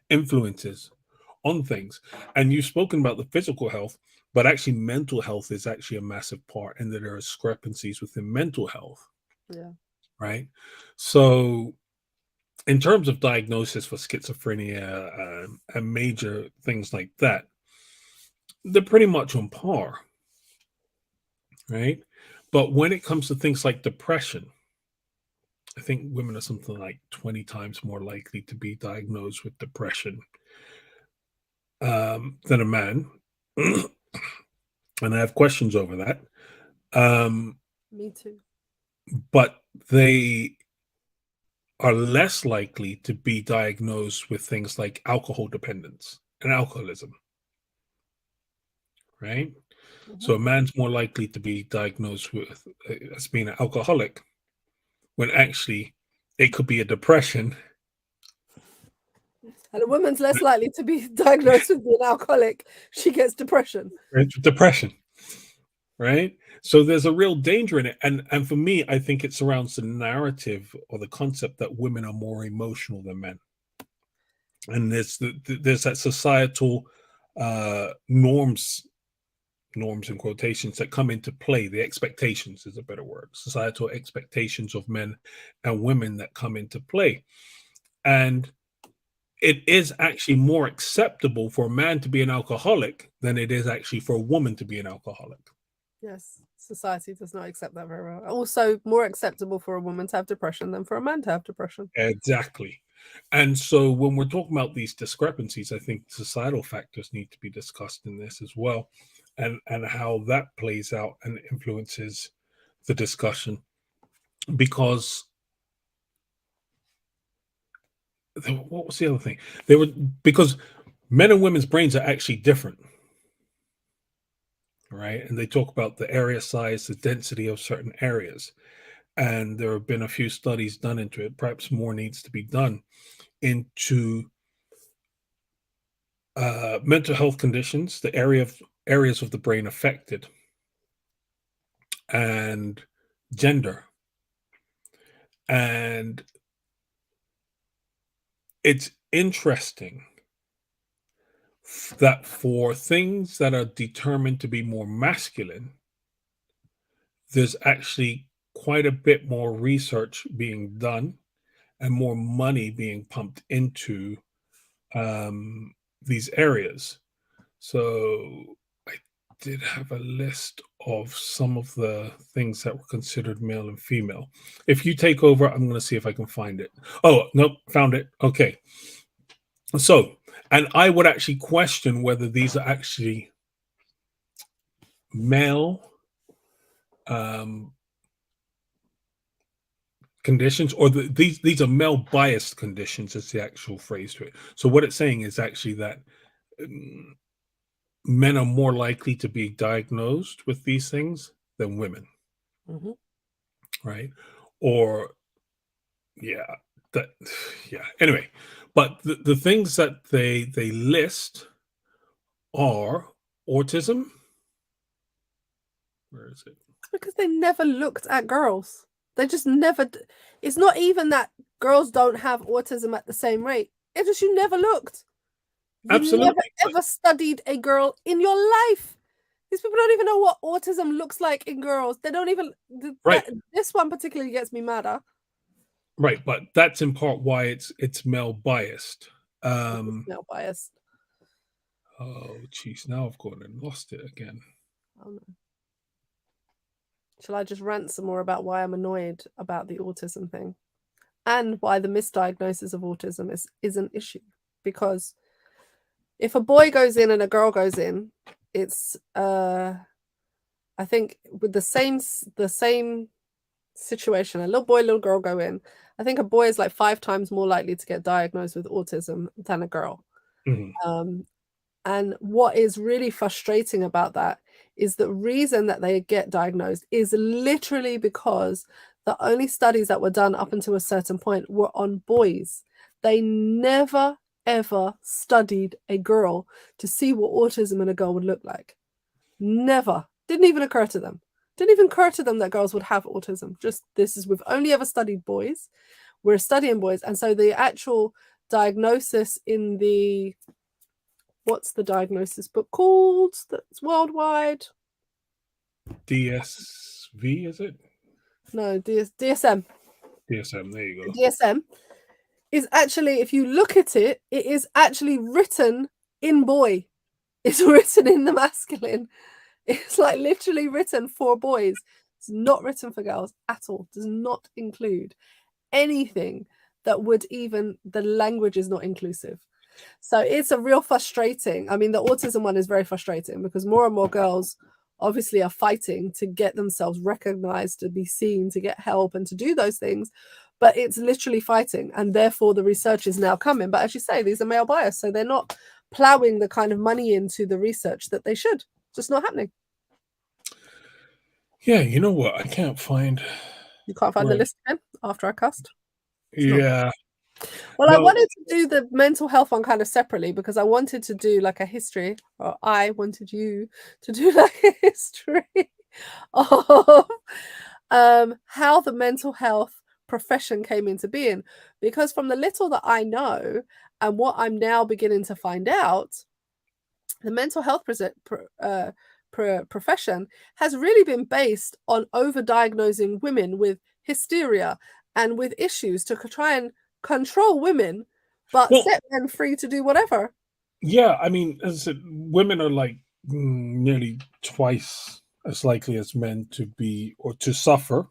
influences on things. And you've spoken about the physical health, but actually mental health is actually a massive part, and that there are discrepancies within mental health. Yeah. Right. So in terms of diagnosis for schizophrenia and major things like that, they're pretty much on par, right? But when it comes to things like depression, I think women are something like 20 times more likely to be diagnosed with depression than a man. And I have questions over that. Me too. But they are less likely to be diagnosed with things like alcohol dependence and alcoholism. Right? So a man's more likely to be diagnosed with as being an alcoholic when actually it could be a depression. And a woman's less likely to be diagnosed with being alcoholic. She gets depression. Depression. Right? So there's a real danger in it. And for me, I think it surrounds the narrative or the concept that women are more emotional than men. And there's that societal norms in quotations that come into play. The expectations is a better word. Societal expectations of men and women that come into play. And it is actually more acceptable for a man to be an alcoholic than it is actually for a woman to be an alcoholic. Yes, society does not accept that very well. Also, more acceptable for a woman to have depression than for a man to have depression. Exactly. And so when we're talking about these discrepancies, I think societal factors need to be discussed in this as well, and how that plays out and influences the discussion. Because what was the other thing? Because men and women's brains are actually different, right? And they talk about the area size, the density of certain areas. And there have been a few studies done into it. Perhaps more needs to be done into mental health conditions, the areas of the brain affected, and gender. And it's interesting that for things that are determined to be more masculine, there's actually quite a bit more research being done and more money being pumped into these areas. So I did have a list of some of the things that were considered male and female. If you take over, I'm going to see if I can find it. Oh, nope, found it. Okay. So, and I would actually question whether these are actually male conditions, or these are male biased conditions, is the actual phrase to it. So what it's saying is actually that men are more likely to be diagnosed with these things than women. Right? Or anyway, but the things that they list are autism. Where is it? Because they never looked at girls. They just never. It's not even that girls don't have autism at the same rate. It's just you never looked. You Absolutely. never ever studied a girl in your life. These people don't even know what autism looks like in girls. They don't even. Right. This one particularly gets me madder. Right, but that's in part why it's male biased. Male biased. Oh, jeez! Now I've gone and lost it again. Oh, no. Shall I just rant some more about why I'm annoyed about the autism thing and why the misdiagnosis of autism is an issue? Because if a boy goes in and a girl goes in, it's I think with the same situation, a little boy, little girl go in. I think a boy is like 5 times more likely to get diagnosed with autism than a girl. Mm-hmm. And what is really frustrating about that is the reason that they get diagnosed is literally because the only studies that were done up until a certain point were on boys. They never, ever studied a girl to see what autism in a girl would look like. Never. Didn't even occur to them. Didn't even occur to them that girls would have autism. Just this is, we've only ever studied boys. We're studying boys. And so the actual diagnosis in the, what's the diagnosis book called that's worldwide? DSV, is it? No, DSM. DSM, there you go. DSM is actually, if you look at it, it is actually written in boy. It's written in the masculine. It's like literally written for boys. It's not written for girls at all. Does not include anything that would even, the language is not inclusive. So it's a real frustrating. I mean, the autism one is very frustrating because more and more girls obviously are fighting to get themselves recognized, to be seen, to get help and to do those things. But it's literally fighting. And therefore the research is now coming. But as you say, these are male bias. So they're not plowing the kind of money into the research that they should. It's just not happening. Yeah, you know what? I can't find. You can't find the list again after I cast? Yeah. Well, I wanted to do the mental health one kind of separately because I wanted to do like a history, or I wanted you to do like a history of how the mental health profession came into being. Because from the little that I know and what I'm now beginning to find out, the mental health profession has really been based on overdiagnosing women with hysteria and with issues to try and control women, but set men free to do whatever. Yeah, I mean, as I said, women are like nearly twice as likely as men to be or to suffer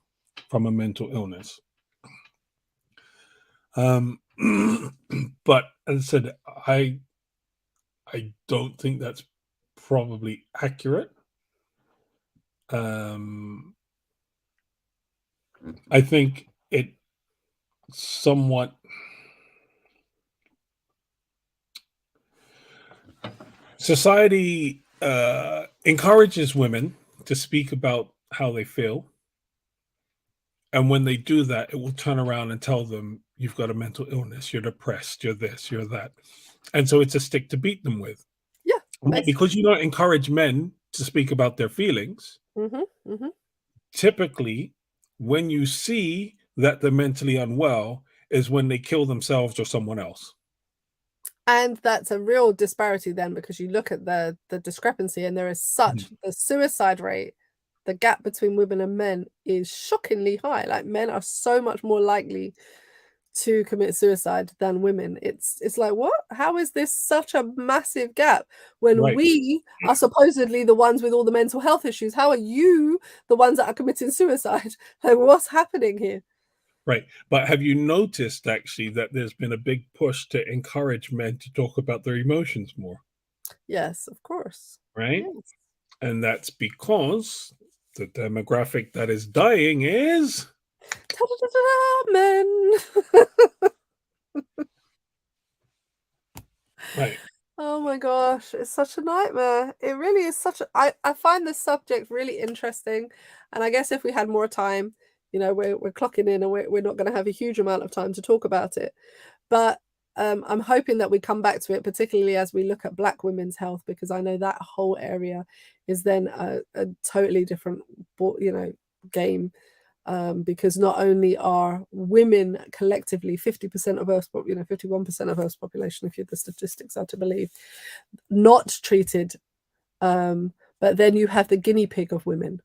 from a mental illness. But as I said, I don't think that's probably accurate. I think it somewhat society encourages women to speak about how they feel. And when they do that, it will turn around and tell them, you've got a mental illness, you're depressed, you're this, you're that. And so it's a stick to beat them with. Yeah. Because you don't encourage men to speak about their feelings, typically, when you see that they're mentally unwell, is when they kill themselves or someone else. And that's a real disparity then, because you look at the discrepancy and there is such the suicide rate, the gap between women and men is shockingly high. Like men are so much more likely to commit suicide than women. It's like, what? How is this such a massive gap when we are supposedly the ones with all the mental health issues? How are you the ones that are committing suicide? Like, what's happening here? Right. But have you noticed actually that there's been a big push to encourage men to talk about their emotions more? Yes, of course. Right. Yes. And that's because the demographic that is dying is men. right. Oh my gosh, it's such a nightmare. It really is such a I find this subject really interesting. And I guess if we had more time, we're clocking in and we're not going to have a huge amount of time to talk about it. But I'm hoping that we come back to it, particularly as we look at Black women's health, because I know that whole area is then a totally different, game. Because not only are women collectively 50% of Earth's, 51% of Earth's population, if the statistics are to believe, not treated, but then you have the guinea pig of women.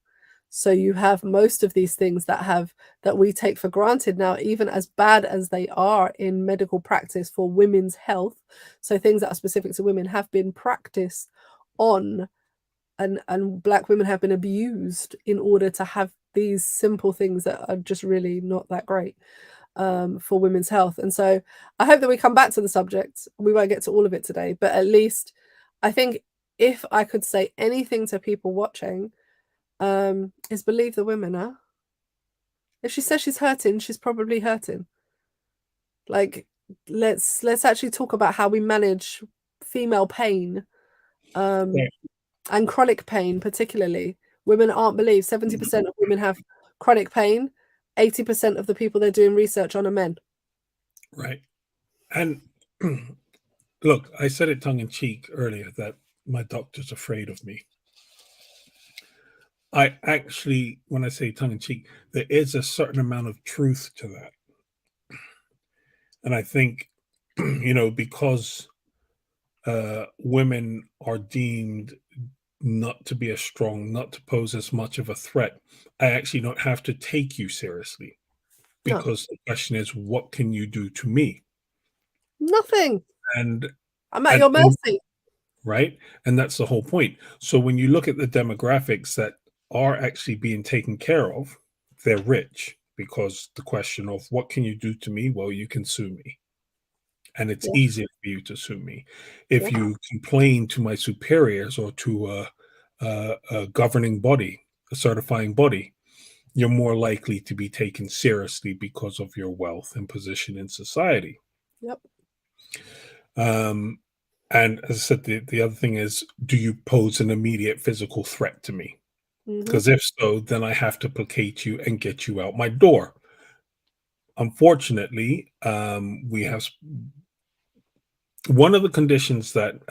So you have most of these things that we take for granted now, even as bad as they are in medical practice for women's health. So things that are specific to women have been practiced on, and Black women have been abused in order to have these simple things that are just really not that great for women's health. And so I hope that we come back to the subject. We won't get to all of it today, but at least I think if I could say anything to people watching, is believe the women, huh? If she says she's hurting, she's probably hurting. Like, let's actually talk about how we manage female pain, and chronic pain particularly. Women aren't believed. 70% of women have chronic pain. 80% of the people they're doing research on are men. Right. And look, I said it tongue in cheek earlier that my doctor's afraid of me. I actually, when I say tongue in cheek, there is a certain amount of truth to that. And I think, because women are deemed not to be as strong, not to pose as much of a threat, I actually don't have to take you seriously. No. Because the question is, what can you do to me? Nothing. And I'm at your mercy. Right? And that's the whole point. So when you look at the demographics that are actually being taken care of, they're rich, because the question of what can you do to me? Well, you can sue me. And it's easier for you to sue me. If you complain to my superiors or to a governing body, a certifying body, you're more likely to be taken seriously because of your wealth and position in society. Yep. And as I said, the other thing is, do you pose an immediate physical threat to me? Because if so, then I have to placate you and get you out my door. Unfortunately, we have one of the conditions that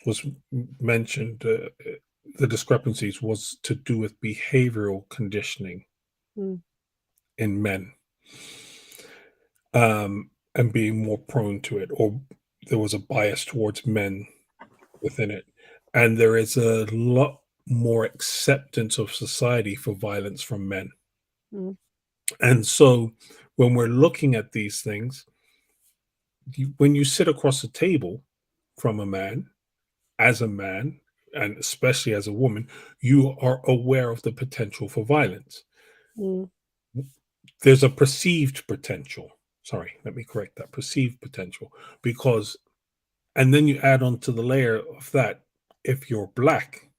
was mentioned, the discrepancies was to do with behavioral conditioning in men, and being more prone to it, or there was a bias towards men within it. And there is a lot more acceptance of society for violence from men. And so when we're looking at these things, when you sit across the table from a man, and especially as a woman, you are aware of the potential for violence. There's a perceived potential. Sorry, let me correct that. Perceived potential. Because, and then you add on to the layer of that, if you're Black,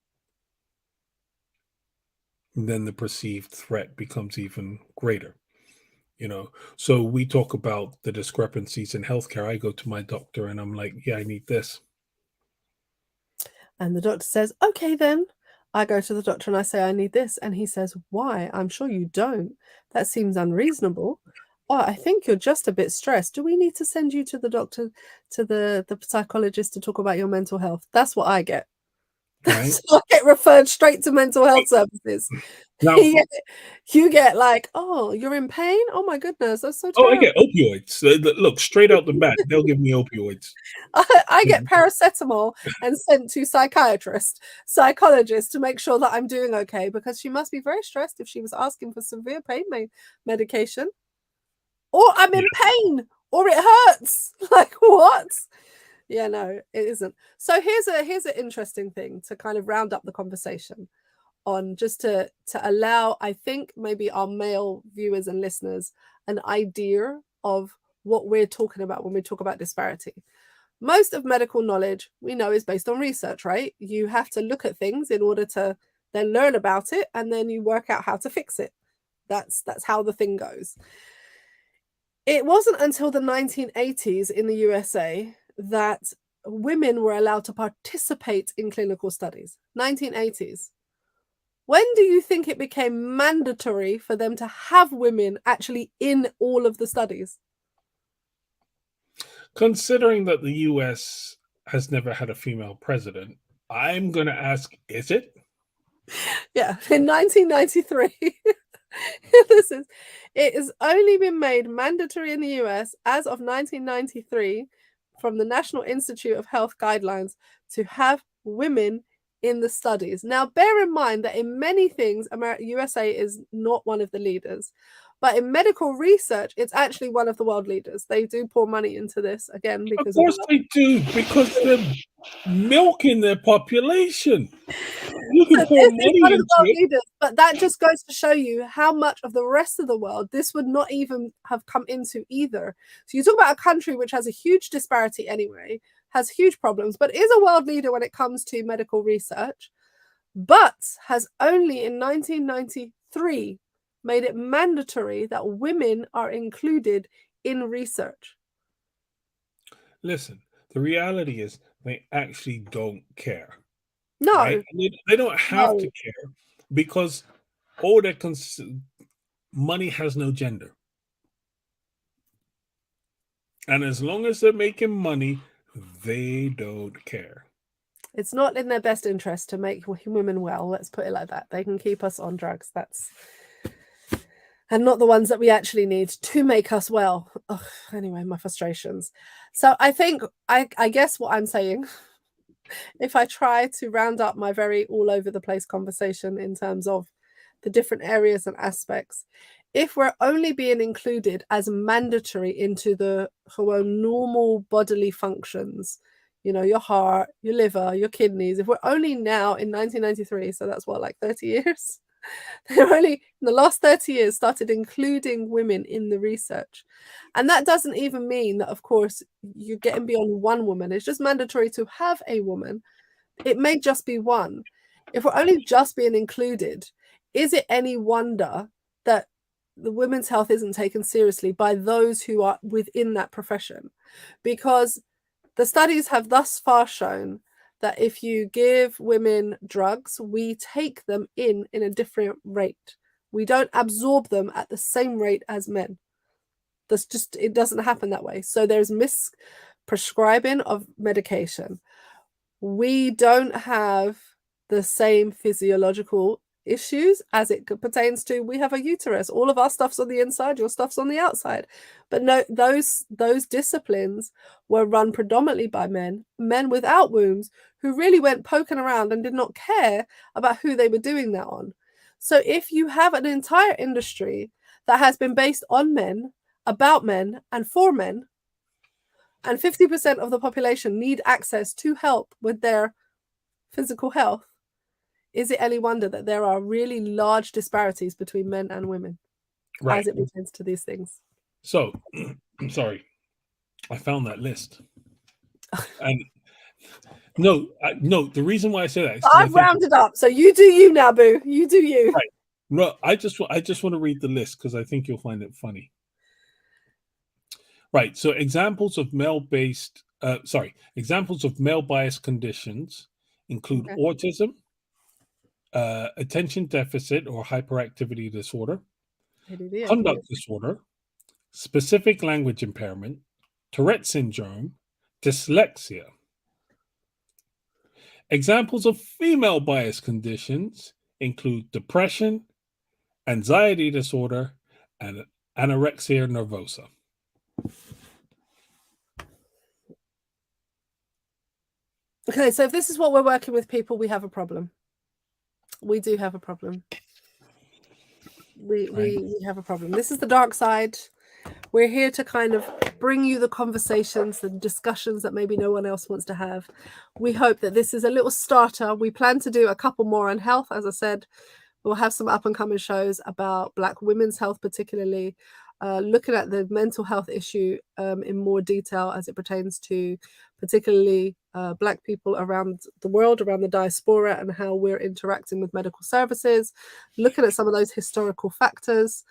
then the perceived threat becomes even greater. So we talk about the discrepancies in healthcare. I go to my doctor and I'm like, yeah, I need this. And the doctor says, okay, then. I go to the doctor and I say, I need this. And he says, why? I'm sure you don't. That seems unreasonable. Oh, I think you're just a bit stressed. Do we need to send you to the doctor, to the psychologist to talk about your mental health? That's what I get. Right. So I get referred straight to mental health services. Now, you get like, oh, you're in pain? Oh my goodness, that's so terrible. I get opioids. Look, straight out the bat, they'll give me opioids. I get paracetamol and sent to psychiatrist, psychologist to make sure that I'm doing okay, because she must be very stressed if she was asking for severe pain medication. Or I'm in pain, or it hurts. Like, what? Yeah, no, it isn't. So here's an interesting thing to kind of round up the conversation on, just to allow, I think, maybe our male viewers and listeners an idea of what we're talking about when we talk about disparity. Most of medical knowledge, we know, is based on research, right? You have to look at things in order to then learn about it, and then you work out how to fix it. That's how the thing goes. It wasn't until the 1980s in the USA that women were allowed to participate in clinical studies. 1980s. When do you think it became mandatory for them to have women actually in all of the studies? Considering that the US has never had a female president, I'm going to ask, is it? Yeah, in 1993. It has only been made mandatory in the US as of 1993 from the National Institute of Health guidelines to have women in the studies. Now, bear in mind that in many things, USA is not one of the leaders, but in medical research, it's actually one of the world leaders. They do pour money into this, again, because of course they do, because they're milking their population. You can So pour this is money one of the into world it. leaders, but that just goes to show you how much of the rest of the world this would not even have come into either. So you talk about a country which has a huge disparity anyway, has huge problems, but is a world leader when it comes to medical research, but has only in 1993 made it mandatory that women are included in research. Listen, the reality is they actually don't care, right? No, They don't have to no. care because all their money has no gender. And as long as they're making money, they don't care. It's not in their best interest to make women well. Let's put it like that. They can keep us on drugs. And not the ones that we actually need to make us well. Ugh, anyway, my frustrations. So I think, I guess what I'm saying, if I try to round up my very all over the place conversation in terms of the different areas and aspects, if we're only being included as mandatory into the normal bodily functions, your heart, your liver, your kidneys, if we're only now in 1993, so that's what, like 30 years? They're only in the last 30 years started including women in the research. And that doesn't even mean that, of course, you're getting beyond one woman. It's just mandatory to have a woman. It may just be one. If we're only just being included, is it any wonder that the women's health isn't taken seriously by those who are within that profession? Because the studies have thus far shown that if you give women drugs, we take them in a different rate. We don't absorb them at the same rate as men. It doesn't happen that way. So there's misprescribing of medication. We don't have the same physiological issues as it pertains to, we have a uterus, all of our stuff's on the inside, your stuff's on the outside. But no, those disciplines were run predominantly by men without wombs, who really went poking around and did not care about who they were doing that on. So if you have an entire industry that has been based on men, about men, and for men, and 50% of the population need access to help with their physical health, is it any wonder that there are really large disparities between men and women as it pertains to these things? So, I'm sorry, I found that list. And no, the reason why I say that is I've rounded up. So you do you now, boo. You do you. Right. No, I just want to read the list because I think you'll find it funny. Right. So examples of examples of male bias conditions include autism, attention deficit or hyperactivity disorder, conduct disorder, specific language impairment, Tourette syndrome, dyslexia. Examples of female bias conditions include depression, anxiety disorder, and anorexia nervosa. Okay, so if this is what we're working with, people, we have a problem. We do have a problem. We have a problem. This is the dark side. We're here to kind of bring you the conversations, the discussions that maybe no one else wants to have. We hope that this is a little starter. We plan to do a couple more on health. As I said, we'll have some up and coming shows about Black women's health, particularly looking at the mental health issue in more detail as it pertains to particularly Black people around the world, around the diaspora, and how we're interacting with medical services, looking at some of those historical factors.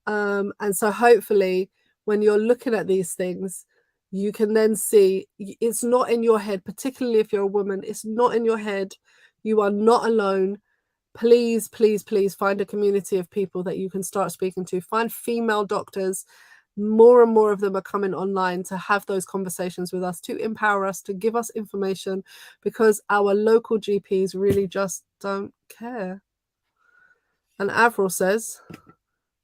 And so hopefully when you're looking at these things, you can then see it's not in your head, particularly if you're a woman, it's not in your head. You are not alone. Please, please, please find a community of people that you can start speaking to. Find female doctors. More and more of them are coming online to have those conversations with us, to empower us, to give us information, because our local GPs really just don't care. And Avril says,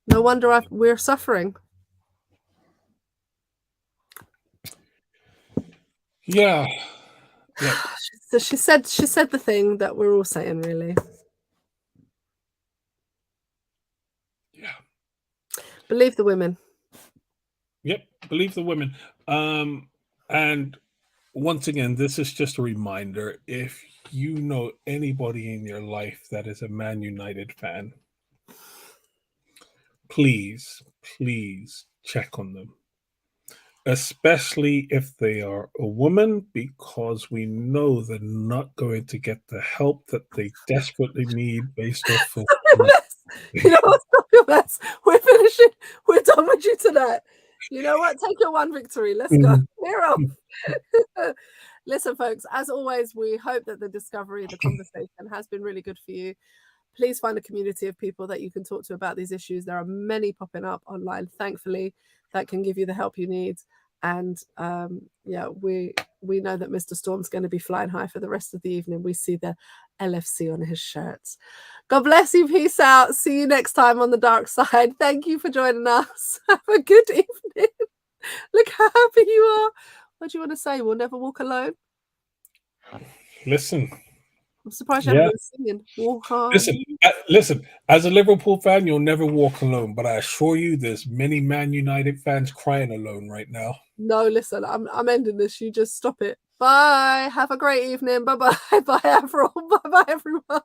no wonder we're suffering. Yeah. Look. So she said the thing that we're all saying, really. Yeah. Believe the women. Yep. Believe the women. And once again, this is just a reminder. If you know anybody in your life that is a Man United fan, please, please check on them, especially if they are a woman, because we know they're not going to get the help that they desperately need based off of. You know what? Stop your mess. We're finishing. We're done with you tonight. You know what? Take your one victory. Let's go. We're off. Listen, folks, as always, we hope that the discovery, the conversation has been really good for you. Please find a community of people that you can talk to about these issues. There are many popping up online, thankfully, that can give you the help you need. And yeah, we know that Mr. Storm's going to be flying high for the rest of the evening. We see the LFC on his shirts. God bless you. Peace out. See you next time on the dark side. Thank you for joining us. Have a good evening. Look how happy you are. What do you want to say? We'll never walk alone. Listen, I'm surprised you haven't been singing. Walk on. Listen. As a Liverpool fan, you'll never walk alone. But I assure you, there's many Man United fans crying alone right now. No, listen. I'm ending this. You just stop it. Bye. Have a great evening. Bye bye. Bye everyone. Bye bye everyone.